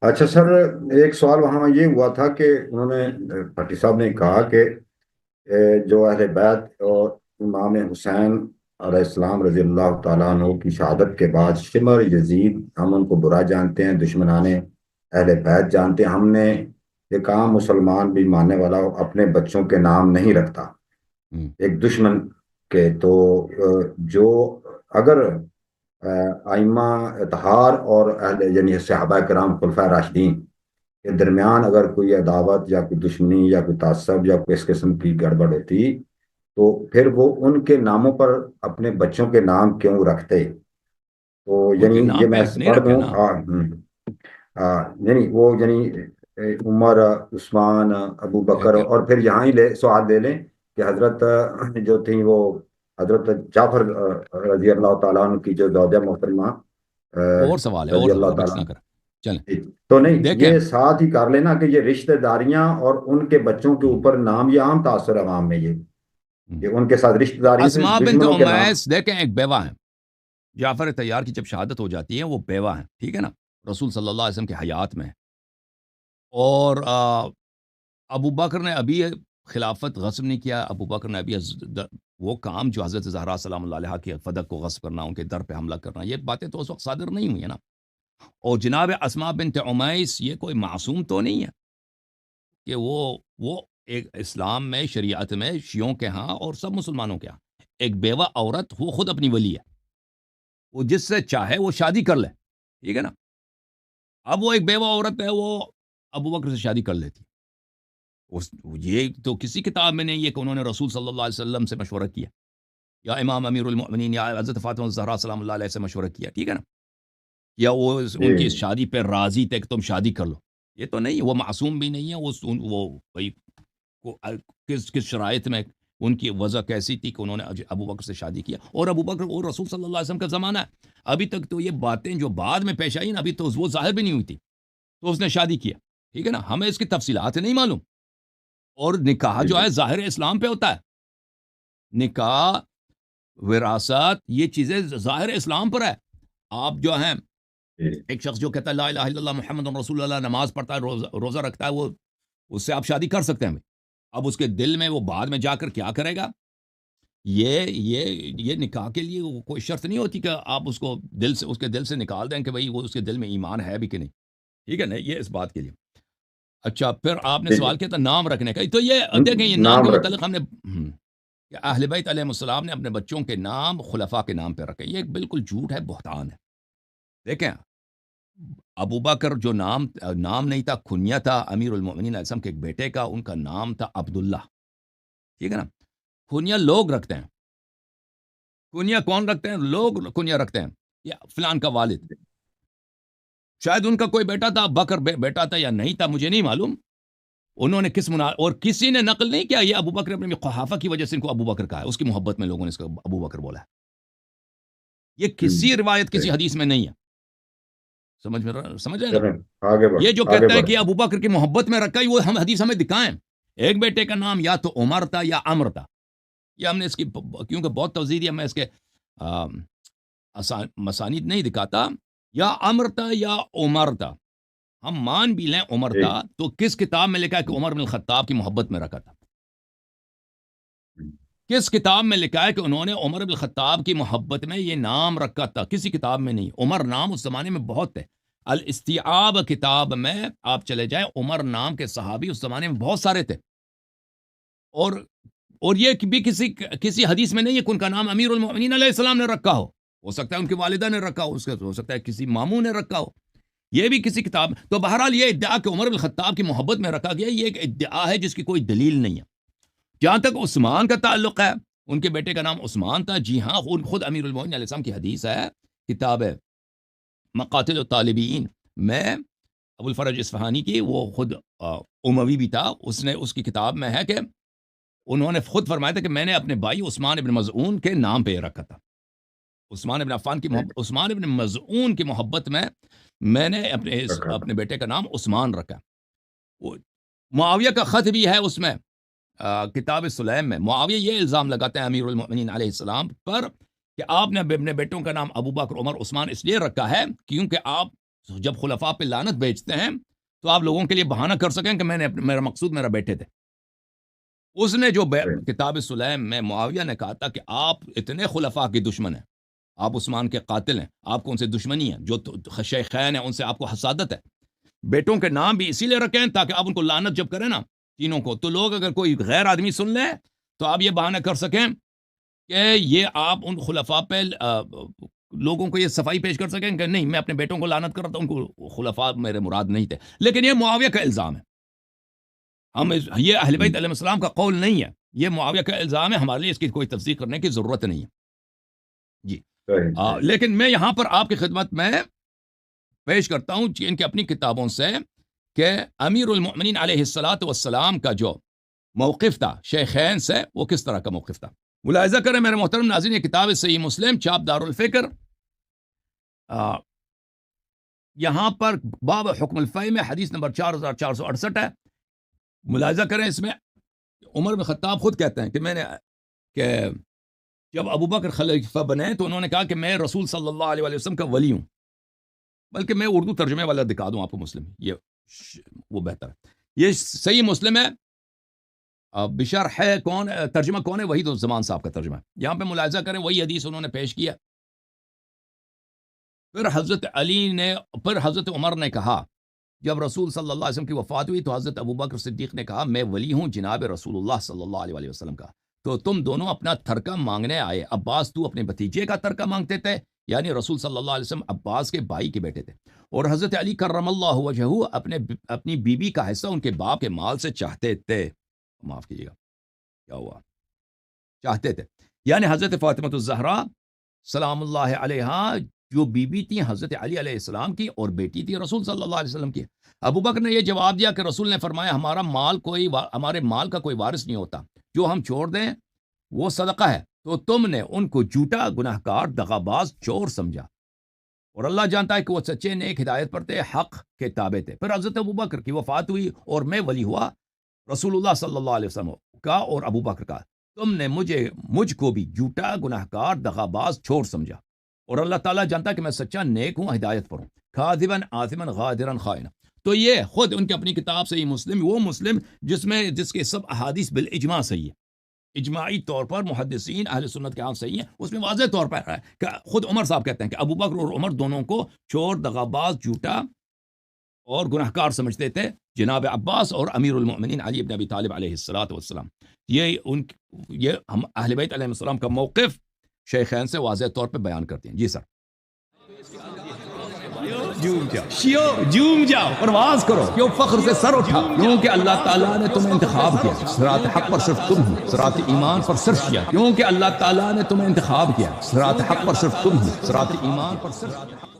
اچھا سر، ایک سوال وہاں یہ ہوا تھا کہ انہوں نے بھٹی صاحب نے کہا کہ جو اہل بیت اور امام حسین علیہ السلام رضی اللہ تعالیٰ عنہ کی شہادت کے بعد شمر یزید، ہم ان کو برا جانتے ہیں، دشمنان اہل بیت جانتے ہیں، ہم نے ایک عام مسلمان بھی ماننے والا اپنے بچوں کے نام نہیں رکھتا ہوں، ایک دشمن کے تو جو اگر ائمہ اطہار اور اہل یعنی صحابہ کرام خلفۂ راشدین کے درمیان اگر کوئی عداوت یا کوئی دشمنی یا کوئی تعصب یا کوئی اس قسم کی گڑبڑ ہوتی تو پھر وہ ان کے ناموں پر اپنے بچوں کے نام کیوں رکھتے؟ تو ان یعنی کے یہ نام پہ میں نہیں پڑھ رکھے دوں، نا. یعنی وہ یعنی عمر، عثمان، ابو بکر، دیکھیں، اور پھر یہاں ہی سوال لے لیں کہ حضرت جو تھیں وہ حضرت جعفر رضی اللہ تعالیٰ عنہ کی جو زوجہ محترمہ اور سوال ہے، اور رضی اللہ سوال ہے، مکس تعالیٰ نہ عنہ، کریں. چلیں جی، تو نہیں دیکھیں. یہ ساتھ ہی کر لینا کہ یہ رشتہ داریاں اور ان کے بچوں کے ہوں، اوپر نام، یہ عام تاثر عوام میں ہوں. یہ ان کے ساتھ رشتہ تو داریاں سے اسماء بنت دشمنوں کے نام۔ امیس دیکھیں ایک بیوہ ہیں. جعفر طیار کی جب شہادت ہو جاتی ہے وہ بیوہ ہیں، ٹھیک ہے نا، رسول صلی اللہ علیہ وسلم کے حیات میں. اور ابو بکر نے ابھی خلافت غصب نہیں کیا. ابو بکر نے ابھی وہ کام جو حضرت زہرا سلام اللہ علیہ کی فدق کو غصب کرنا، ان کے در پہ حملہ کرنا، یہ باتیں تو اس وقت صادر نہیں ہوئی ہیں نا. اور جناب اسماء بنت عمیس یہ کوئی معصوم تو نہیں ہے کہ وہ ایک اسلام میں، شریعت میں، شیعوں کے ہاں اور سب مسلمانوں کے ہاں ایک بیوہ عورت وہ خود اپنی ولی ہے، وہ جس سے چاہے وہ شادی کر لے، ٹھیک ہے نا. اب وہ ایک بیوہ عورت ہے، وہ ابو بکر سے شادی کر لیتی. اس یہ تو کسی کتاب میں نہیں ہے کہ انہوں نے رسول صلی اللہ علیہ وسلم سے مشورہ کیا، یا امام امیر المؤمنین یا حضرت فاطمہ الزہرا سلام اللہ علیہ سے مشورہ کیا، ٹھیک ہے نا، یا وہ جی ان کی اس شادی پہ راضی تھے کہ تم شادی کر لو. یہ تو نہیں، وہ معصوم بھی نہیں ہے. وہ بھائی کس شرائط میں ان کی وضع کیسی تھی کہ انہوں نے ابو بکر سے شادی کیا. اور ابو بکر اور رسول صلی اللہ علیہ وسلم کا زمانہ ہے، ابھی تک تو یہ باتیں جو بعد میں پیش آئی نا، ابھی تو وہ ظاہر بھی نہیں ہوئی تھی، تو اس نے شادی کیا، ٹھیک ہے نا. ہمیں اس کی تفصیلات نہیں معلوم. اور نکاح جی جو ہے ظاہر اسلام پہ ہوتا ہے. نکاح، وراثت، یہ چیزیں ظاہر اسلام پر ہے. آپ جو ہیں، جی ایک شخص جو کہتا ہے لا الہ الا اللہ محمد رسول اللہ، نماز پڑھتا ہے، روزہ رکھتا ہے، وہ اس سے آپ شادی کر سکتے ہیں. اب اس کے دل میں وہ بعد میں جا کر کیا کرے گا، یہ نکاح کے لیے کوئی شرط نہیں ہوتی کہ آپ اس کو دل سے، اس کے دل سے نکال دیں کہ بھئی وہ اس کے دل میں ایمان ہے بھی کہ نہیں، ٹھیک ہے نا. یہ اس بات کے لیے. اچھا، پھر آپ نے جی سوال کیا تھا نام رکھنے کا. تو یہ دیکھیں، یہ نام نام کے رکھ متعلق ہم نے کہ اہل بیت علیہ السلام نے اپنے بچوں کے نام خلفاء کے نام پہ رکھے. یہ بالکل جھوٹ ہے، بہتان ہے. دیکھیں، ابو بکر جو نام نہیں تھا، کنیا تھا امیر المؤمنین علیہ السلام کے ایک بیٹے کا، ان کا نام تھا عبداللہ، ٹھیک ہے نا. کنیا لوگ رکھتے ہیں. کنیا کون رکھتے ہیں؟ لوگ کنیا رکھتے ہیں. یا فلان کا والد، شاید ان کا کوئی بیٹا تھا، بکر بیٹا تھا یا نہیں تھا، مجھے نہیں معلوم. انہوں نے اور کسی نے نقل نہیں کیا یہ ابو بکر اپنے قحافہ کی وجہ سے ان کو ابو بکر کہا ہے، اس کی محبت میں لوگوں نے اس کو ابو بکر بولا ہے. یہ کسی روایت، کسی حدیث میں نہیں ہے. سمجھ رہے نا. چلیں آگے بڑھ یہ جو آگے کہتا ہے کہ بڑھتے ہیں۔ ابو بکر کی محبت میں رکھا ہے، وہ ہم حدیث ہمیں دکھائیں. ایک بیٹے کا نام یا تو عمر تھا یا امر تھا. یہ ہم نے اس کی کیونکہ بہت توضیح دیا، میں اس کے مسانید نہیں دکھاتا. یا امر تھا یا عمر تھا. ہم مان بھی لیں عمر جی تھا، تو کس کتاب میں لکھا ہے کہ عمر بن الخطاب کی محبت میں رکھا تھا؟ کس کتاب میں لکھا ہے کہ انہوں نے عمر بن الخطاب کی محبت میں یہ نام رکھا تھا؟ کسی کتاب میں نہیں. عمر نام اس زمانے میں بہت تھے. الاستیعاب کتاب میں آپ چلے جائیں، عمر نام کے صحابی اس زمانے میں بہت سارے تھے. اور یہ بھی کسی حدیث میں نہیں ہے کہ ان کا نام امیر المؤمنین علیہ السلام نے رکھا ہو سکتا ہے ان کی والدہ نے رکھا ہو، ہو سکتا ہے کسی ماموں نے رکھا ہو. یہ بھی کسی کتاب. تو بہرحال یہ ادعا کہ عمر بن الخطاب کی محبت میں رکھا گیا، یہ ایک ادعا ہے جس کی کوئی دلیل نہیں ہے. جہاں تک عثمان کا تعلق ہے، ان کے بیٹے کا نام عثمان تھا. جی ہاں، خود امیر المؤمنین علیہ السلام کی حدیث ہے، کتاب ہے مقاتل الطالبین میں، ابو الفرج اصفہانی کی. وہ خود اموی بھی تھا. اس کی کتاب میں ہے کہ انہوں نے خود فرمایا تھا کہ میں نے اپنے بھائی عثمان ابن مظعون کے نام پہ رکھا تھا. عثمان ابن عفان کی محبت، عثمان ابن مظعون کی محبت میں نے رکھا تھا۔ اپنے بیٹے کا نام عثمان رکھا. معاویہ کا خط بھی ہے اس میں، کتاب سلیم میں. معاویہ یہ الزام لگاتے ہیں امیر المؤمنین علیہ السلام پر کہ آپ نے اپنے بیٹوں کا نام ابو بکر، عمر، عثمان اس لیے رکھا ہے کیونکہ آپ جب خلفاء پہ لعنت بھیجتے ہیں تو آپ لوگوں کے لیے بہانہ کر سکیں کہ میرا مقصود میرا بیٹے تھے. اس نے جو کتاب سلیم میں معاویہ نے کہا تھا کہ آپ اتنے خلفاء کے دشمن ہیں, آپ عثمان کے قاتل ہیں, آپ کو ان سے دشمنی ہے, جو شیخین ہیں ان سے آپ کو حسادت ہے, بیٹوں کے نام بھی اسی لیے رکھیں تاکہ آپ ان کو لعنت جب کریں نا تینوں کو, تو لوگ اگر کوئی غیر آدمی سن لے تو آپ یہ بہانہ کر سکیں کہ یہ آپ ان خلفاء پہ لوگوں کو یہ صفائی پیش کر سکیں کہ نہیں میں اپنے بیٹوں کو لعنت کر رہا تھا, ان کو خلفاء میرے مراد نہیں تھے. لیکن یہ معاویہ کا الزام ہے, یہ اہل بیت علیہ السلام کا قول نہیں ہے, یہ معاویہ کا الزام ہے, ہمارے لیے اس کی کوئی تصدیق کرنے کی ضرورت نہیں ہے جی. لیکن میں یہاں پر آپ کی خدمت میں پیش کرتا ہوں ان کی اپنی کتابوں سے کہ امیر المؤمنین علیہ الصلاۃ والسلام کا جو موقف تھا شیخین سے وہ کس طرح کا موقف تھا. ملاحظہ کریں میرے محترم ناظرین, یہ کتاب صحیح مسلم چھاپ دار الفکر, یہاں پر باب حکم الفی میں حدیث نمبر 4468 ہے. ملاحظہ کریں اس میں عمر بن خطاب خود کہتے ہیں کہ جب ابو بکر خلیفہ بنے تو انہوں نے کہا کہ میں رسول صلی اللہ علیہ وسلم کا ولی ہوں, بلکہ میں اردو ترجمے والا دکھا دوں آپ کو مسلم, یہ وہ بہتر ہے. یہ صحیح مسلم ہے, بشرح ہے کون ترجمہ کون ہے, وحید الزمان صاحب کا ترجمہ ہے. یہاں پہ ملاحظہ کریں وہی حدیث انہوں نے پیش کیا. پھر حضرت عمر نے کہا جب رسول صلی اللہ علیہ وسلم کی وفات ہوئی تو حضرت ابوبکر صدیق نے کہا میں ولی ہوں جناب رسول اللہ صلی اللہ علیہ وسلم کا, تو تم دونوں اپنا ترکہ مانگنے آئے. عباس تو اپنے بھتیجے کا ترکہ مانگتے تھے, یعنی رسول صلی اللہ علیہ وسلم عباس کے بھائی کے بیٹے تھے, اور حضرت علی کرم اللہ وجہہ اپنی بیوی کا حصہ ان کے باپ کے مال سے چاہتے تھے. معاف کیجیے گا کیا ہوا, چاہتے تھے, یعنی حضرت فاطمہ الزہرا سلام اللہ علیہا جو بیوی تھی حضرت علی علیہ السلام کی اور بیٹی تھی رسول صلی اللہ علیہ وسلم کی. ابو بکر نے یہ جواب دیا کہ رسول نے فرمایا ہمارے مال کا کوئی وارث نہیں ہوتا, جو ہم چھوڑ دیں وہ صدقہ ہے, تو تم نے ان کو جھوٹا گناہگار دغاباز چور سمجھا, اور اللہ جانتا ہے کہ وہ سچے نیک ہدایت پر تھے, حق کے تابع تھے. پھر حضرت ابو بکر کی وفات ہوئی اور میں ولی ہوا رسول اللہ صلی اللہ علیہ وسلم کا اور ابو بکر کا. تم نے مجھ کو بھی جھوٹا گناہگار دغاباز چور سمجھا, اور اللہ تعالیٰ جانتا ہے کہ میں سچا نیک ہوں, ہدایت پر ہوں, کاذباً آثماً غادراً خائنا. تو یہ خود ان کی اپنی کتاب سے یہ مسلم, وہ مسلم جس کے سب احادیث بالاجماع صحیح ہے, اجماعی طور پر محدثین اہل سنت کے ہاں صحیح ہیں. اس میں واضح طور پر ہے کہ خود عمر صاحب کہتے ہیں کہ ابو بکر اور عمر دونوں کو چور دغاباز جھوٹا اور گناہگار سمجھتے تھے. جناب عباس اور امیر المؤمنین علی بن ابی طالب علیہ الصلاۃ والسلام, یہ ہم اہل بیت علیہ السلام کا موقف شیخین سے واضح طور پہ بیان کرتے ہیں. جی سر, جھوم جاؤ پرواز کرو, کیوں فخر سے سر اٹھا, کیونکہ اللہ تعالیٰ نے تمہیں انتخاب کیا, صراط حق پر صرف تم ہو, صراط ایمان پر صرف کیا, کیونکہ اللہ تعالیٰ نے تمہیں انتخاب کیا, صراط حق پر صرف تم ہو, صراط ایمان پر صرف